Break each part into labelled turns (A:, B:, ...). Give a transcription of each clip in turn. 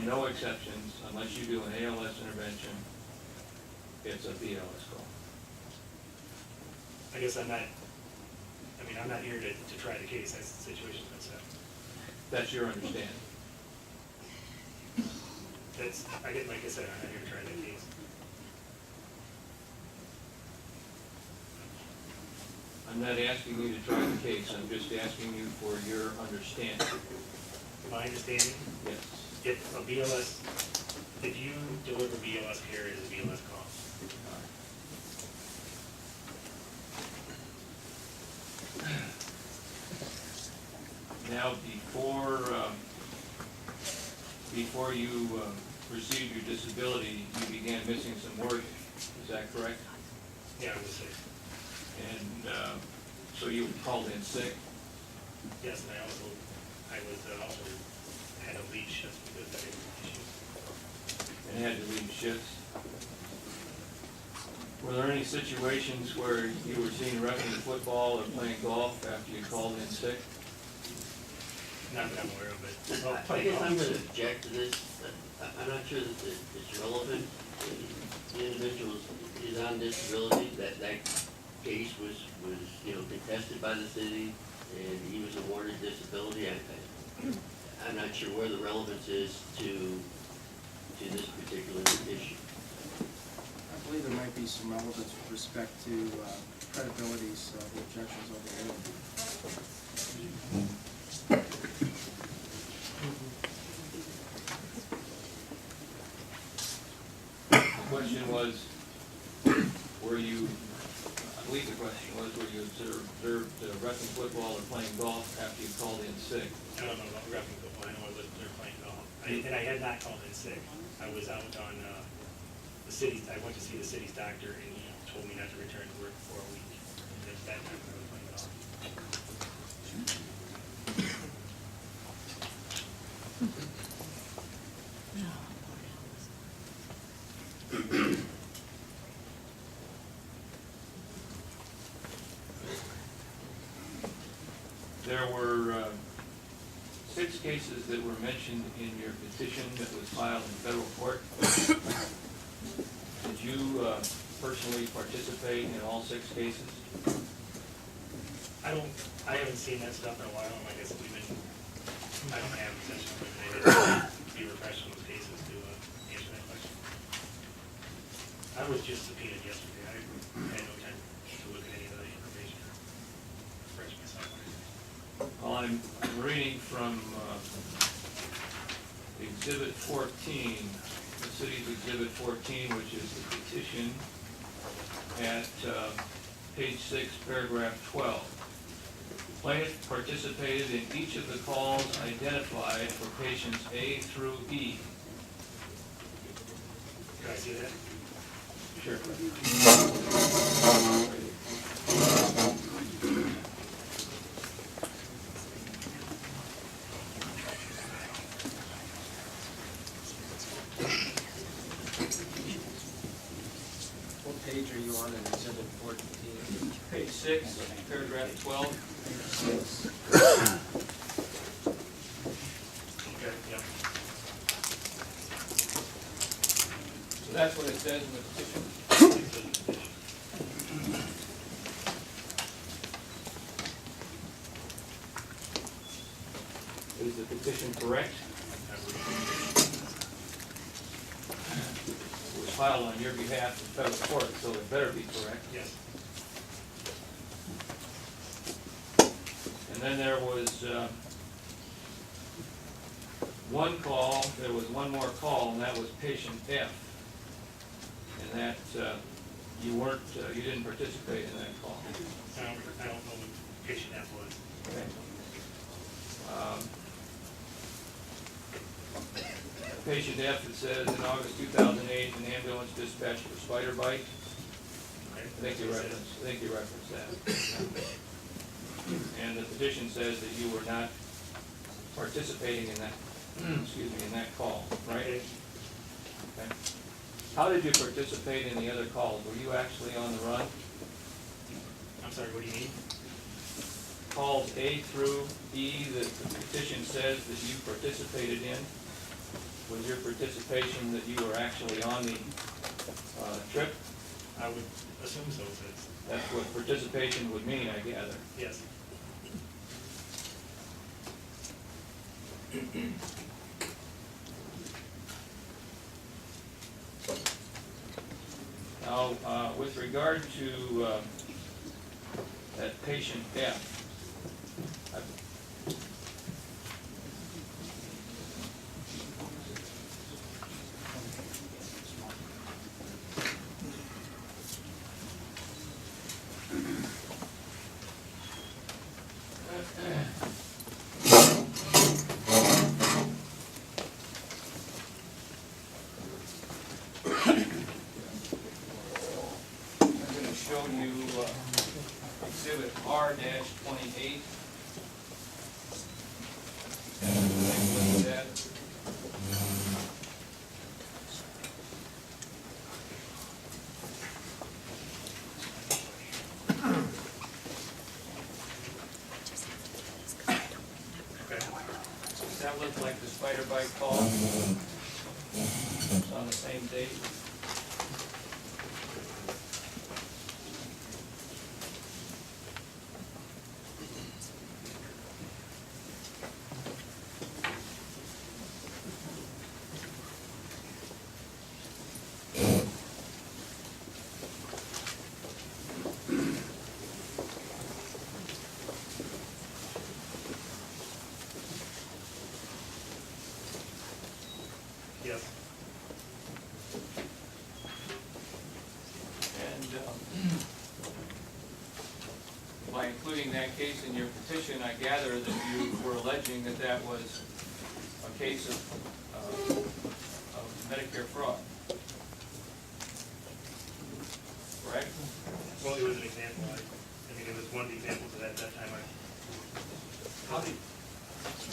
A: no exceptions, unless you do an ALS intervention, it's a BLS call.
B: I guess I'm not here to try the case. That's the situation that's up.
A: That's your understanding.
B: Like I said, I'm not here to try that case.
A: I'm not asking you to try the case, I'm just asking you for your understanding.
B: My understanding,
A: Yes.
B: if you deliver BLS care, it is a BLS call.
A: Now, before you received your disability, you began missing some work, is that correct?
B: Yeah, I was sick.
A: And so you called in sick?
B: Yes, and I also had to leave shifts because I had issues.
A: And had to leave shifts. Were there any situations where you were seen wrestling football or playing golf after you called in sick?
B: Not that I'm aware of, but
C: I guess I'm going to object to this. I'm not sure that it's relevant. The individual is on disability. That case was contested by the city, and he was awarded disability. I'm not sure where the relevance is to this particular issue.
D: I believe there might be some relevance with respect to credibilities of the objections over there.
A: The question was, were you observed wrestling football or playing golf after you called in sick?
B: I don't know about wrestling football. I know I wasn't there playing golf. And I had not called in sick. I was out on the city. I went to see the city's doctor, and he told me not to return to work for a week. And at that time, I was playing golf.
A: There were 6 cases that were mentioned in your petition that was filed in federal court. Did you personally participate in all 6 cases?
B: I haven't seen that stuff in a while, and like I said, I don't have such a be refreshed on those cases to answer that question. I was just subpoenaed yesterday. I had no time to look at any of the information or refresh myself on anything.
A: Well, I'm reading from Exhibit 14, the city's Exhibit 14, which is the petition at page 6, paragraph 12. Plaintiff participated in each of the calls identified for patients A through E.
B: Can I see that?
A: Sure.
D: What page are you on in Exhibit 14?
A: Page 6, paragraph 12.
B: Okay, yeah.
A: So that's what it says in the petition. Is the petition correct? It was filed on your behalf in federal court, so it better be correct.
B: Yes.
A: And then there was one call, there was one more call, and that was patient F. And that, you didn't participate in that call.
B: I don't know what patient that was.
A: Okay. Patient F, it says, in August 2008, an ambulance dispatched for spider bite.
B: Okay.
A: I think you referenced that. And the petition says that you were not participating in that, in that call, right?
B: Okay.
A: Okay. How did you participate in the other calls? Were you actually on the run?
B: I'm sorry, what do you mean?
A: Calls A through E that the petition says that you participated in? Was your participation that you were actually on the trip?
B: I would assume so, since,
A: That's what participation would mean, I gather.
B: yes.
A: Now, with regard to that patient F, I'm going to show you Exhibit R-28. Take a look at that.
B: Okay.
A: Does that look like the spider bite call? It's on the same date.
B: Yes.
A: And by including that case in your petition, I gather that you were alleging that that was a case of Medicare fraud. Correct?
B: Well, it was an example. I mean, it was one of the examples that at that time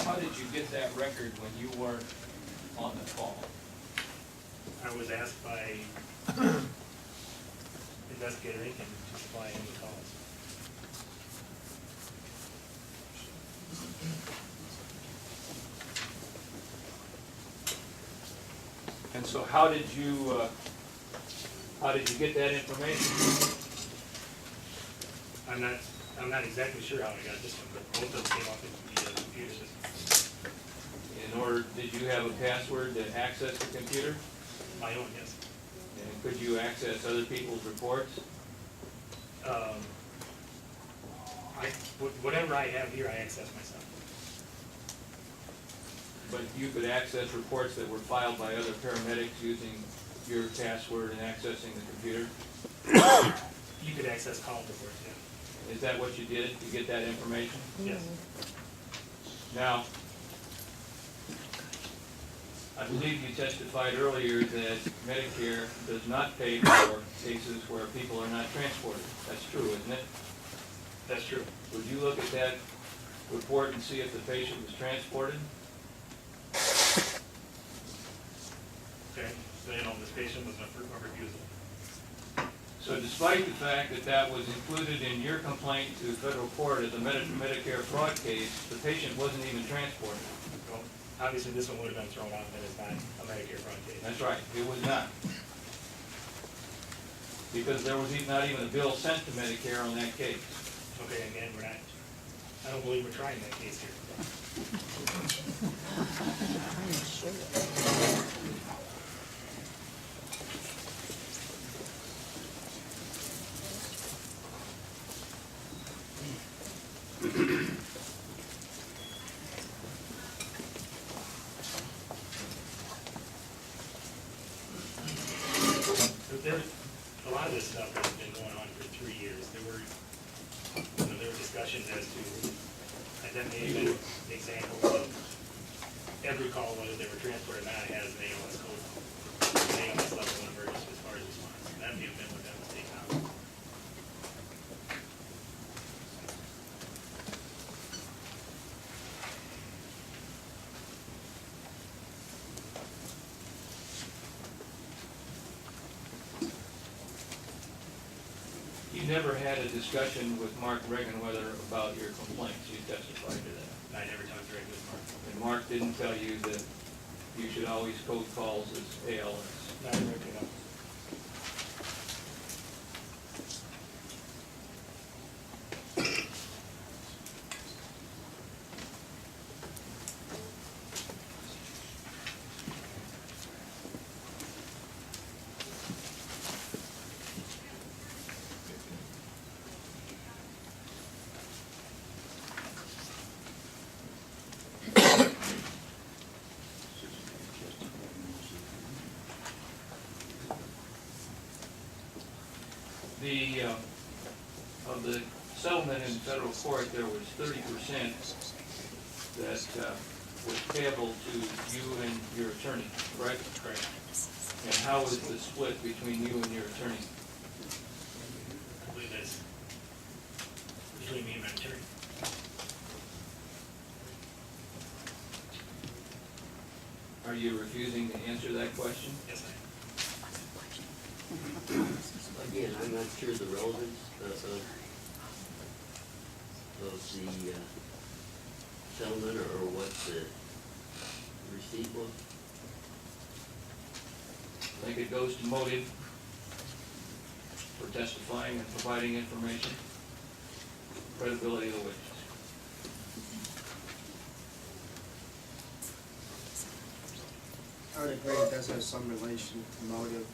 A: How did you get that record when you weren't on the call?
B: I was asked by Investigator Aiken to supply him with calls.
A: And so how did you get that information?
B: I'm not exactly sure how I got this one, but both of them came off the computer system.
A: Did you have a password to access the computer?
B: My own, yes.
A: And could you access other people's reports?
B: Whatever I have here, I access myself.
A: But you could access reports that were filed by other paramedics using your password and accessing the computer?
B: You could access call reports, yeah.
A: Is that what you did to get that information?
B: Yes.
A: Now, I believe you testified earlier that Medicare does not pay for cases where people are not transported. That's true, isn't it?
B: That's true.
A: Would you look at that report and see if the patient was transported?
B: Okay, so you know, this patient was a refusal.
A: So despite the fact that that was included in your complaint to federal court as a Medicare fraud case, the patient wasn't even transported.
B: Well, obviously this one would have been thrown out that it's not a Medicare fraud case.
A: That's right, it was not. Because there was not even a bill sent to Medicare on that case.
B: Okay, again, I don't believe we're trying that case here. A lot of this stuff has been going on for 3 years. There were discussions as to, and then they even examples of every call, whether they were transported or not, has an ALS code, an ALS level of emergency as far as response. And that may have been what that was taken out.
A: You never had a discussion with Mark Regenweather about your complaints. You testified to that.
B: I never talked directly with Mark.
A: And Mark didn't tell you that you should always code calls as ALS.
B: Not working out.
A: Of the settlement in federal court, there was 30% that was payable to you and your attorney, correct?
B: Correct.
A: And how was the split between you and your attorney?
B: I believe that's between me and my attorney.
A: Are you refusing to answer that question?
B: Yes, I am.
C: Again, I'm not sure the relevance of the settlement or what the receipt was.
A: I think it goes to motive for testifying and providing information, credibility of the witness.
D: I would agree it does have some relation to motive.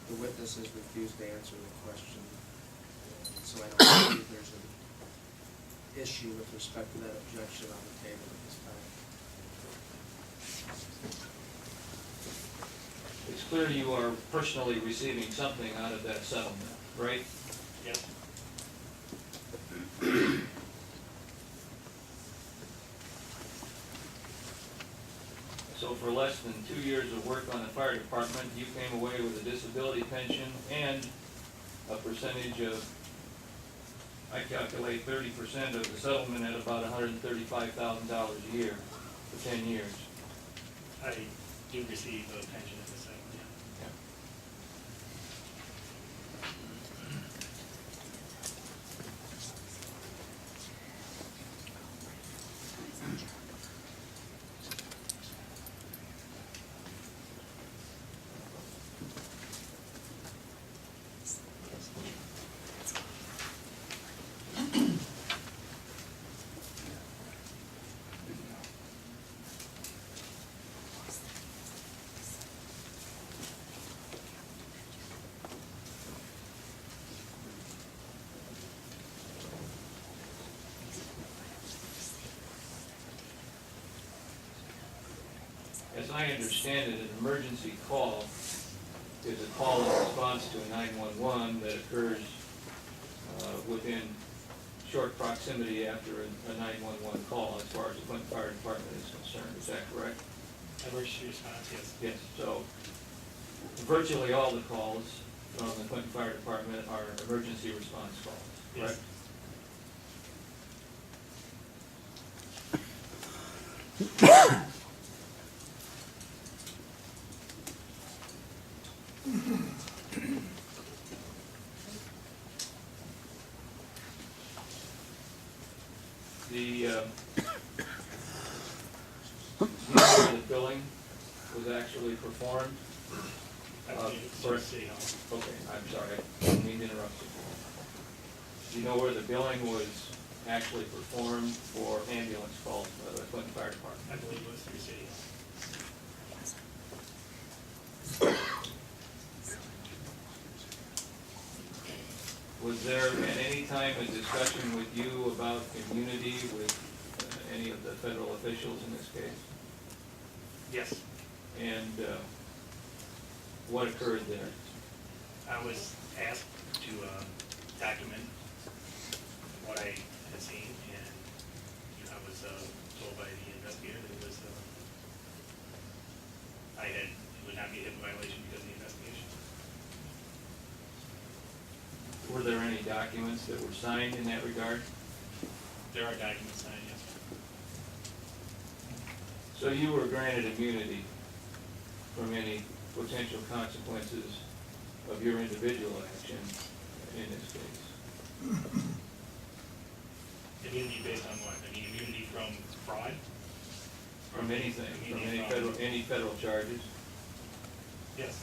D: The witness has refused to answer the question, so I don't believe there's an issue with respect to that objection on the table at this time.
A: It's clear you are personally receiving something out of that settlement, right?
B: Yes.
A: So for less than 2 years of work on the fire department, you came away with a disability pension and a percentage of, I calculate 30% of the settlement at about $135,000 a year for 10 years.
B: I do receive a pension at this time, yeah.
A: As I understand it, an emergency call is a call in response to a 911 that occurs within short proximity after a 911 call as far as the Clinton Fire Department is concerned. Is that correct?
B: Emergency response, yes.
A: Yes. So virtually all the calls from the Clinton Fire Department are emergency response calls,
B: Yes.
A: correct? The billing was actually performed.
B: I believe it's
A: for-
B: through City Hall.
A: Okay, I'm sorry, I didn't mean to interrupt you. Do you know where the billing was actually performed for ambulance calls by the Clinton Fire Department?
B: I believe it was through City Hall.
A: Was there at any time a discussion with you about immunity with any of the federal officials in this case?
B: Yes.
A: And what occurred there?
B: I was asked to document what I had seen, and I was told by the investigator that it was, it would not be a HIPAA violation because of the investigation.
A: Were there any documents that were signed in that regard?
B: There are documents signed, yes.
A: So you were granted immunity from any potential consequences of your individual action in this case?
B: Immunity based on what? I mean, immunity from fraud?
A: From anything, from any federal charges?
B: Yes.